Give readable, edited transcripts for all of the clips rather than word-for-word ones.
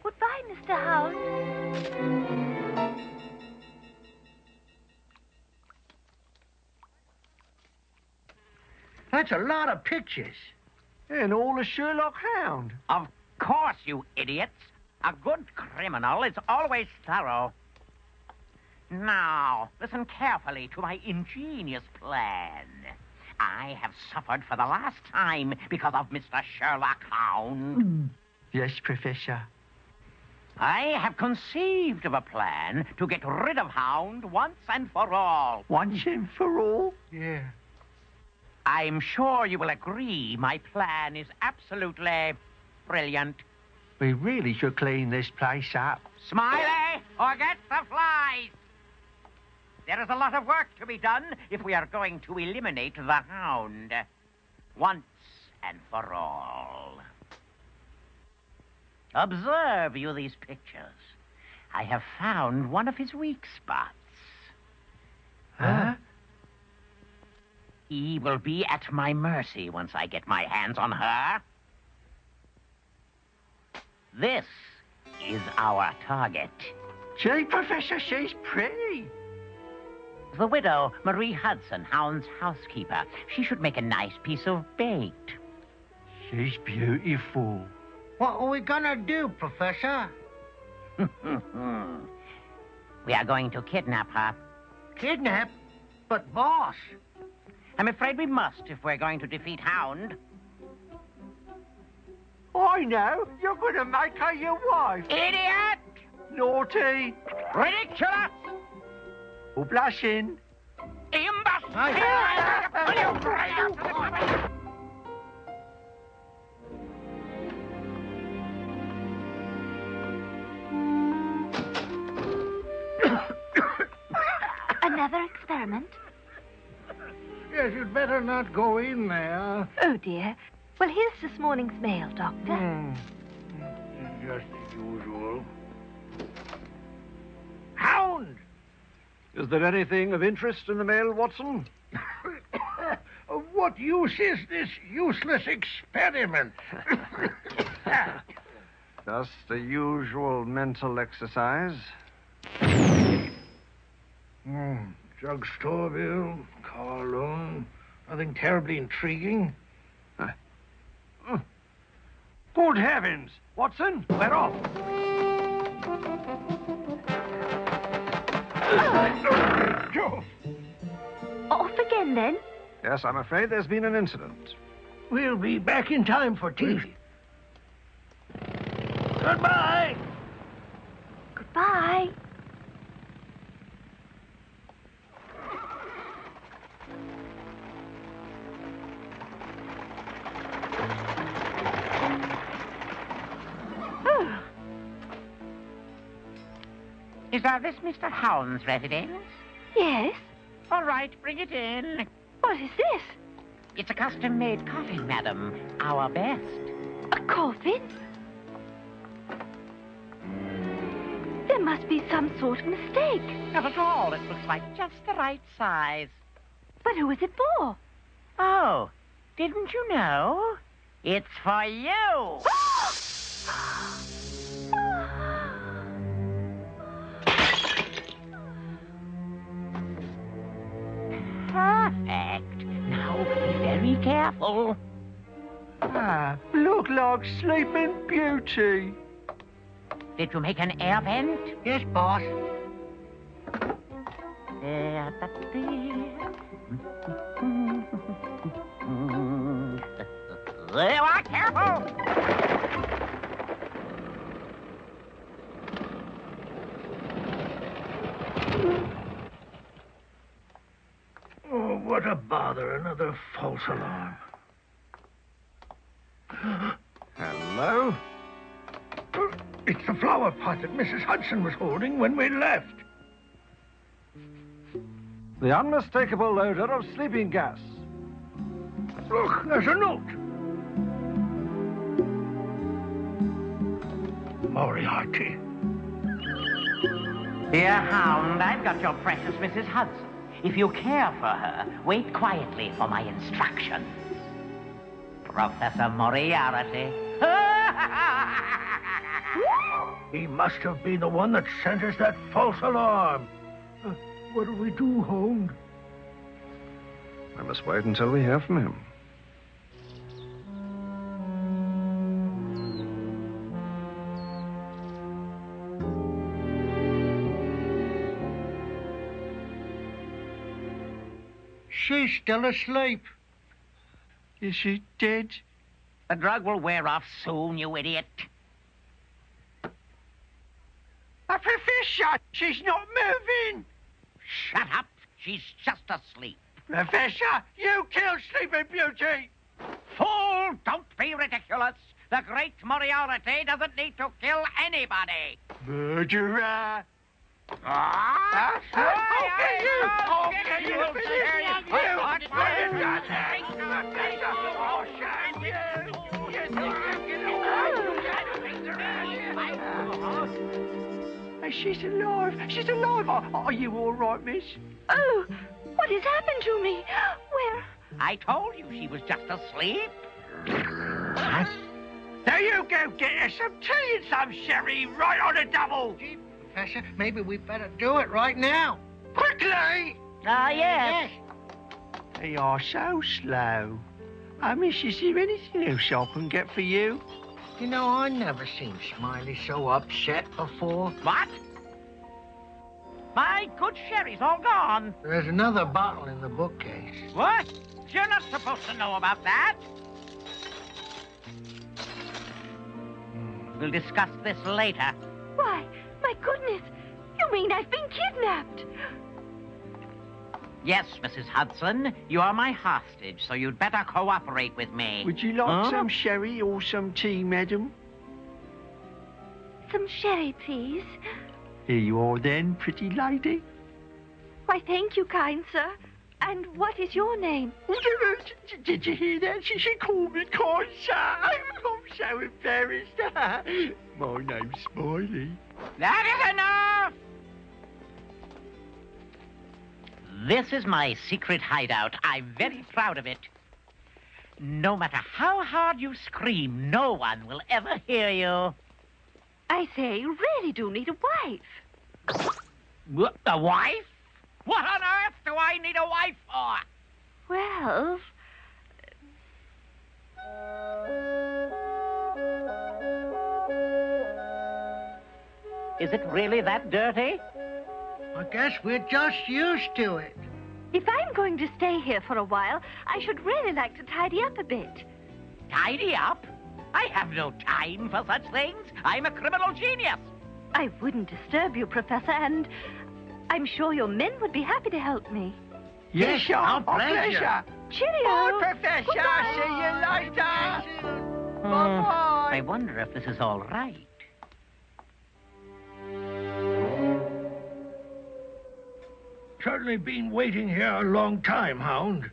Goodbye, Mr. Hound. That's a lot of pictures. And all the Sherlock Hound. Of course, you idiots. A good criminal is always thorough. Now, listen carefully to my ingenious plan. I have suffered for the last time because of Mr. Sherlock Hound. Yes, Professor. I have conceived of a plan to get rid of Hound once and for all. Once and for all? Yeah. I'm sure you will agree my plan is absolutely brilliant. We really should clean this place up. Smiley, or get the flies. There is a lot of work to be done if we are going to eliminate the Hound once and for all. Observe you these pictures. I have found one of his weak spots. Huh? He will be at my mercy once I get my hands on her. This is our target. Gee, Professor, she's pretty. The widow, Marie Hudson, Hound's housekeeper. She should make a nice piece of bait. She's beautiful. What are we gonna do, Professor? We are going to kidnap her. Kidnap? But, boss... I'm afraid we must if we're going to defeat Hound. I know. You're going to make her your wife. Idiot! Naughty. Ridiculous! Or blushing. Imbecile! Another experiment? Yes, you'd better not go in there. Oh, dear. Well, here's this morning's mail, Doctor. Just as usual. Hound! Is there anything of interest in the mail, Watson? What use is this useless experiment? Just the usual mental exercise. Drugstore bill, car loan, nothing terribly intriguing. Good heavens! Watson, we're off. Off again, then? Yes, I'm afraid there's been an incident. We'll be back in time for tea. Goodbye. Goodbye. Is this Mr. Hound's residence? Yes? All right, bring it in. What is this? It's a custom-made coffin, madam. Our best. A coffin? There must be some sort of mistake. Not at all. It looks like just the right size. But who is it for? Oh, didn't you know? It's for you. Perfect. Now, be very careful. Look like Sleeping Beauty. Did you make an air vent? Yes, boss. There are, careful! Oh, what a bother. Another false alarm. Hello? It's the flower pot that Mrs. Hudson was holding when we left. The unmistakable odor of sleeping gas. Look, there's a note. Moriarty. Dear Hound, I've got your precious Mrs. Hudson. If you care for her, wait quietly for my instructions. Professor Moriarty. He must have been the one that sent us that false alarm. What do we do, Hound? I must wait until we hear from him. She's still asleep. Is she dead? The drug will wear off soon, you idiot. Professor, she's not moving. Shut up. She's just asleep. Professor, you killed Sleeping Beauty. Fool! Don't be ridiculous. The great Moriarty doesn't need to kill anybody. Murderer. Ah! She's alive. She's alive. Are you all right, miss? Oh, what has happened to me? Where? I told you she was just asleep. There you go. Get her some tea and some sherry right on a double. Gee, Professor, maybe we better do it right now. Quickly. Ah, yes. They are so slow. Miss, is there anything else I can get for you? You know, I never seen Smiley so upset before. What? My good sherry's all gone. There's another bottle in the bookcase. What? You're not supposed to know about that. We'll discuss this later. Why, my goodness. You mean I've been kidnapped? Yes, Mrs. Hudson, you are my hostage, so you'd better cooperate with me. Would you like some sherry or some tea, madam? Some sherry, please. Here you are then, pretty lady. Why, thank you, kind sir. And what is your name? Did you hear that? She called me kind sir. I'm so embarrassed. My name's Smiley. That is enough! This is my secret hideout. I'm very proud of it. No matter how hard you scream, no one will ever hear you. I say, you really do need a wife. What, a wife? What on earth do I need a wife for? Well... Is it really that dirty? I guess we're just used to it. If I'm going to stay here for a while, I should really like to tidy up a bit. Tidy up? I have no time for such things. I'm a criminal genius. I wouldn't disturb you, Professor, and I'm sure your men would be happy to help me. Yes, sir. Our pleasure. Cheerio! Bye, Professor. Goodbye. See you later. I Bye-bye. wonder if this is all right. Certainly been waiting here a long time, Hound.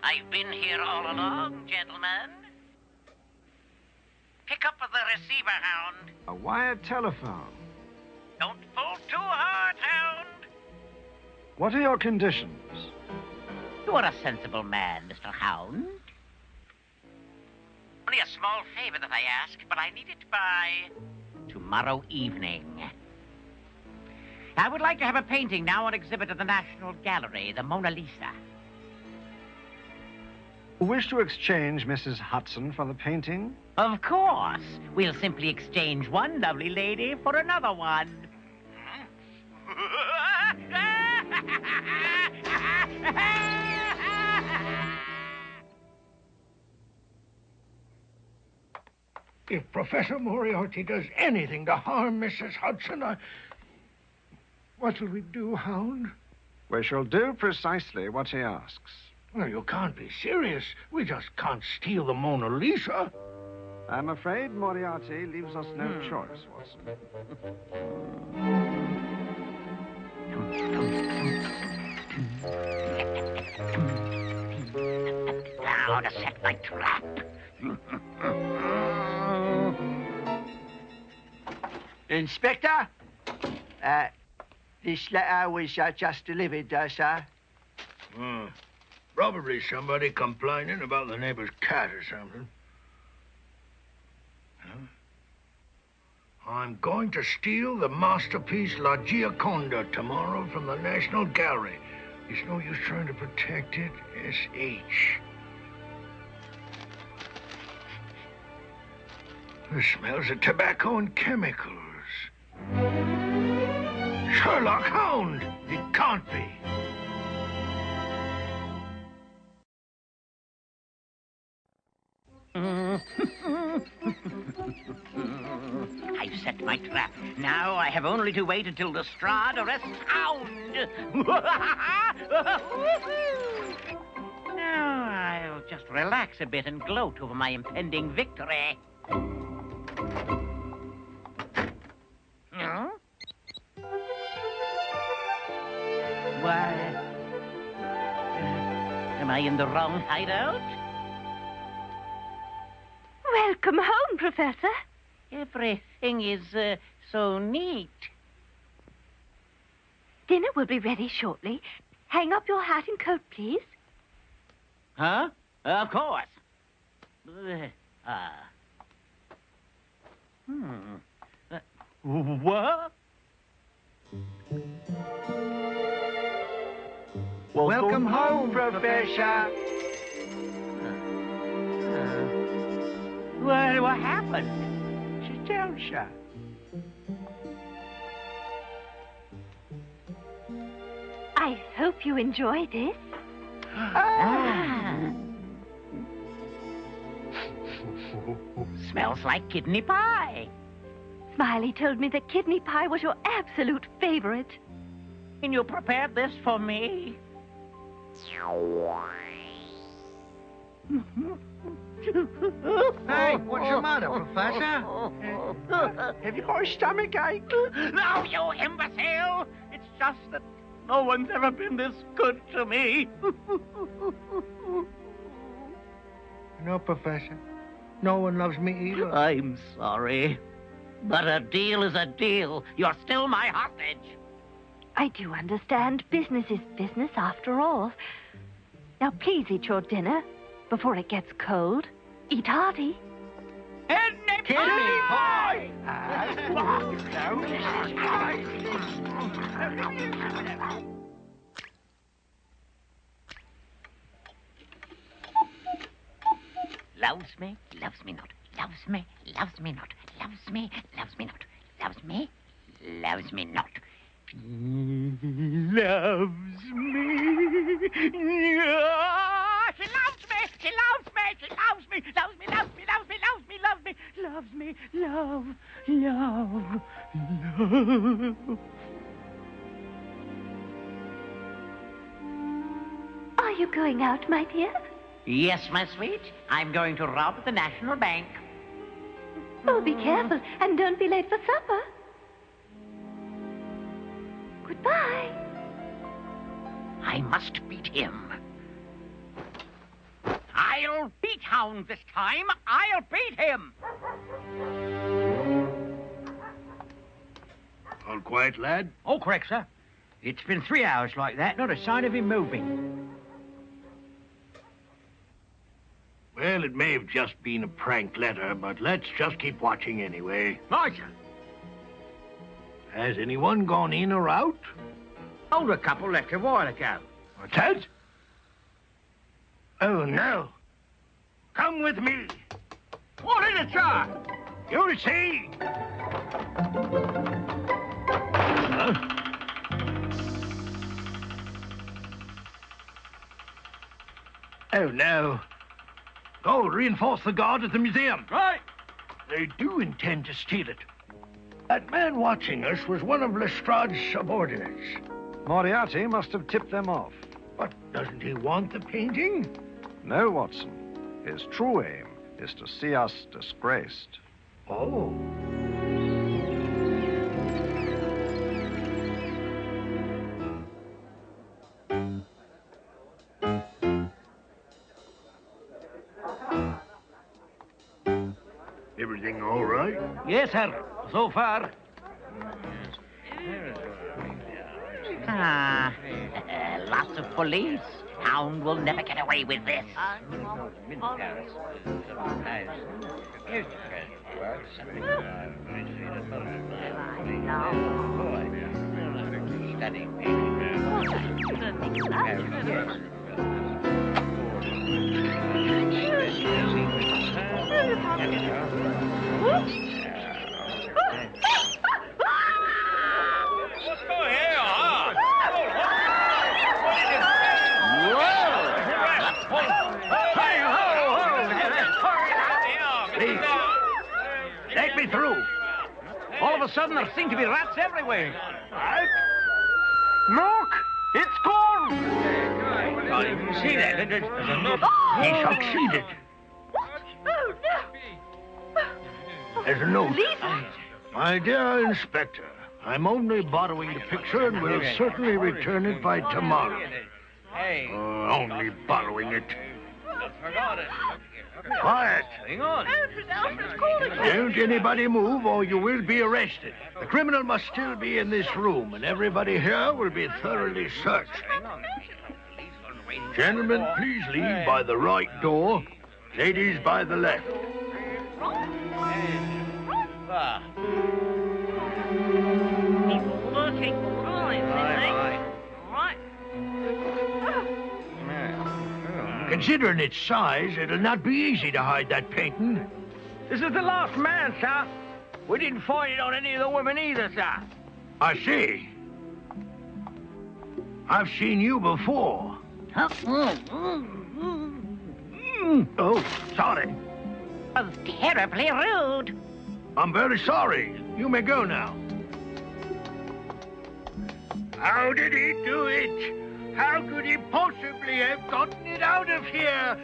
I've been here all along, gentlemen. Pick up the receiver, Hound. A wired telephone. Don't pull too hard, Hound. What are your conditions? You are a sensible man, Mr. Hound. Only a small favor that I ask, but I need it by tomorrow evening. I would like to have a painting now on exhibit at the National Gallery, the Mona Lisa. Wish to exchange Mrs. Hudson for the painting? Of course. We'll simply exchange one lovely lady for another one. If Professor Moriarty does anything to harm Mrs. Hudson, what will we do, Hound? We shall do precisely what he asks. Well, you can't be serious. We just can't steal the Mona Lisa. I'm afraid Moriarty leaves us no choice, Watson. Now to set my trap. Inspector? This letter was just delivered, sir. Oh, probably somebody complaining about the neighbor's cat or something. Huh? I'm going to steal the masterpiece La Gioconda tomorrow from the National Gallery. There's no use trying to protect it. S.H. The smells of tobacco and chemicals. Sherlock Hound! It can't be. I've set my trap. Now I have only to wait until Lestrade arrests Hound. Now I'll just relax a bit and gloat over my impending victory. Huh? Why? Am I in the wrong hideout? Welcome home, Professor. Everything is so neat. Dinner will be ready shortly. Hang up your hat and coat, please. Huh? Of course. What? Welcome home, Professor. What happened? Sit down, sir. I hope you enjoy this. Smells like kidney pie. Smiley told me that kidney pie was your absolute favorite. And you prepared this for me? Hey, what's the matter, Professor? Have you got a stomach ache? No, you imbecile! It's just that no one's ever been this good to me. No, Professor. No one loves me either. I'm sorry. But a deal is a deal. You're still my hostage. I do understand. Business is business after all. Now, please eat your dinner before it gets cold. Eat hearty. Kidney pie! Loves me, loves me not. Loves me, loves me not. Loves me, loves me not. Loves me, loves me not. Loves me. She loves me. She loves me. She loves me. Loves me. Loves me. Loves me. Loves me. Loves me. Loves me. Love. Love. Love. Are you going out, my dear? Yes, my sweet. I'm going to rob the National Bank. Oh, be careful and don't be late for supper. Goodbye. I must beat him. I'll beat Hound this time. I'll beat him. All quiet, lad? All correct, sir. It's been 3 hours like that, not a sign of him moving. Well, it may have just been a prank letter, but let's just keep watching anyway. Right, sir. Has anyone gone in or out? Older couple left a while ago. What's that? Oh, no. Come with me. What is it, sir? You'll see. Oh, no. Go reinforce the guard at the museum. Right. They do intend to steal it. That man watching us was one of Lestrade's subordinates. Moriarty must have tipped them off. But doesn't he want the painting? No, Watson. His true aim is to see us disgraced. Oh. Everything all right? Yes, sir. So far. Lots of police. Hound will never get away with this. Let me through. All of a sudden, there seem to be rats everywhere. Right? Look! It's gone! I didn't see that. He succeeded. Oh, no. There's a note. Lisa. My dear Inspector, I'm only borrowing the picture and will certainly return it by tomorrow. Only borrowing it. Quiet. Alfred's calling. Don't anybody move or you will be arrested. The criminal must still be in this room and everybody here will be thoroughly searched. Gentlemen, please leave by the right door. Ladies, by the left. Considering its size, it'll not be easy to hide that painting. This is the last man, sir. We didn't find it on any of the women either, sir. I see. I've seen you before. Oh, sorry. Was terribly rude. I'm very sorry. You may go now. How did he do it? How could he possibly have gotten it out of here?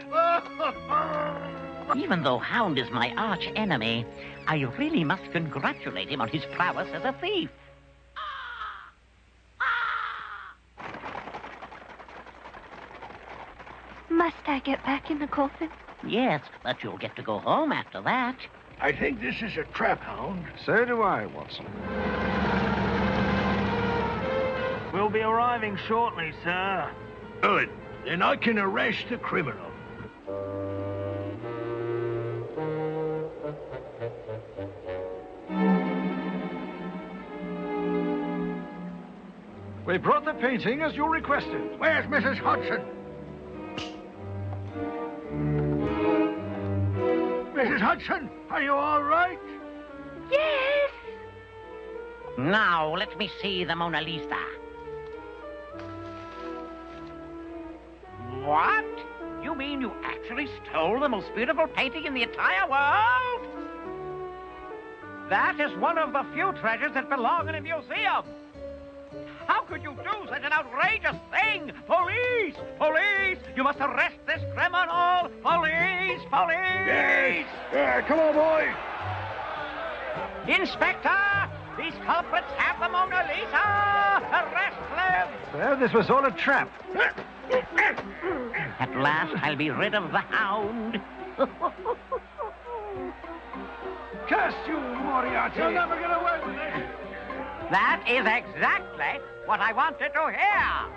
Even though Hound is my arch enemy, I really must congratulate him on his prowess as a thief. Must I get back in the coffin? Yes, but you'll get to go home after that. I think this is a trap, Hound. So do I, Watson. We'll be arriving shortly, sir. Good. Then I can arrest the criminal. We brought the painting as you requested. Where's Mrs. Hudson? Mrs. Hudson, are you all right? Yes. Now, let me see the Mona Lisa. What? You mean you actually stole the most beautiful painting in the entire world? That is one of the few treasures that belong in a museum. How could you do such an outrageous thing? Police! Police! You must arrest this criminal! Police! Police! Yes! Come on, boy! Inspector! These culprits have the Mona Lisa! Arrest them! So this was all a trap. At last, I'll be rid of the Hound. Curse you, Moriarty! You'll never get away with it! That is exactly what I wanted to hear.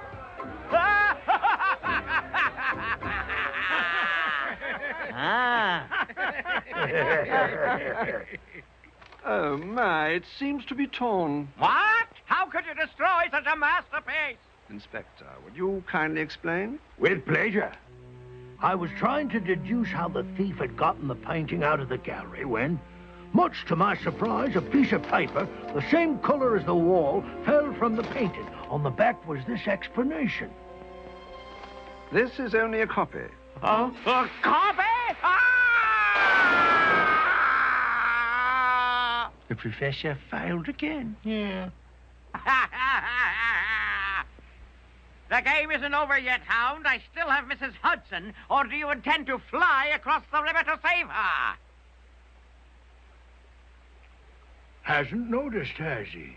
Oh, my, it seems to be torn. What? How could you destroy such a masterpiece? Inspector, would you kindly explain? With pleasure. I was trying to deduce how the thief had gotten the painting out of the gallery when, much to my surprise, a piece of paper, the same color as the wall, fell from the painting. On the back was this explanation. This is only a copy. A copy? Ah! The professor failed again. Yeah. The game isn't over yet, Hound. I still have Mrs. Hudson. Or do you intend to fly across the river to save her? Hasn't noticed, has he?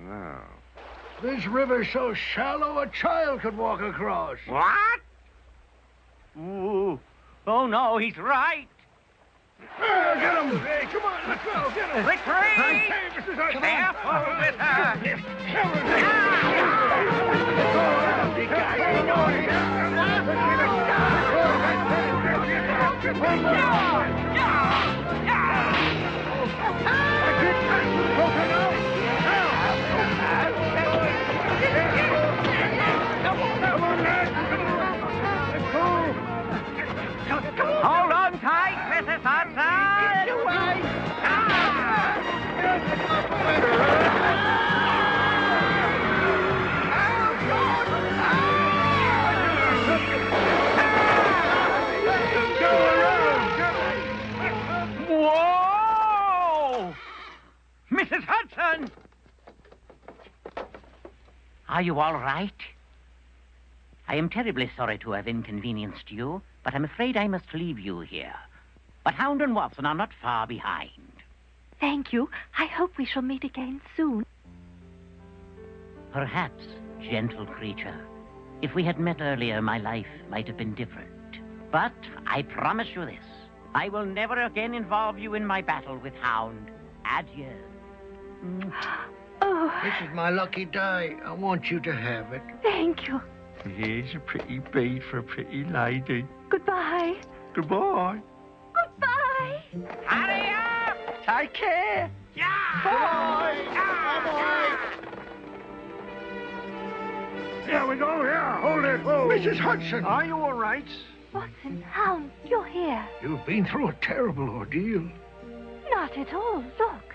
No. This river's so shallow a child could walk across. What? Ooh. Oh, no, he's right. Get him! Hey, come on, let's go, get him! Retreat! Hey, Mrs. Hudson! Careful with her! Ah! Hold on tight, Mrs. Hudson! Get away! Whoa! Mrs. Hudson! Are you all right? I am terribly sorry to have inconvenienced you, but I'm afraid I must leave you here. But Hound and Watson are not far behind. Thank you. I hope we shall meet again soon. Perhaps, gentle creature, if we had met earlier, my life might have been different. But I promise you this. I will never again involve you in my battle with Hound. Adieu. Oh, This is my lucky day. I want you to have it. thank you. Here's a pretty bead for a pretty lady. Goodbye. Goodbye. Goodbye. Hurry up! Take care. Yeah! Here we go, here. Hold it. Whoa. Mrs. Hudson. Are you all right? Watson, Hound, you're here. You've been through a terrible ordeal. Not at all. Look.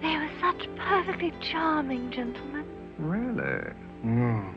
They were such perfectly charming gentlemen. Really? Mm.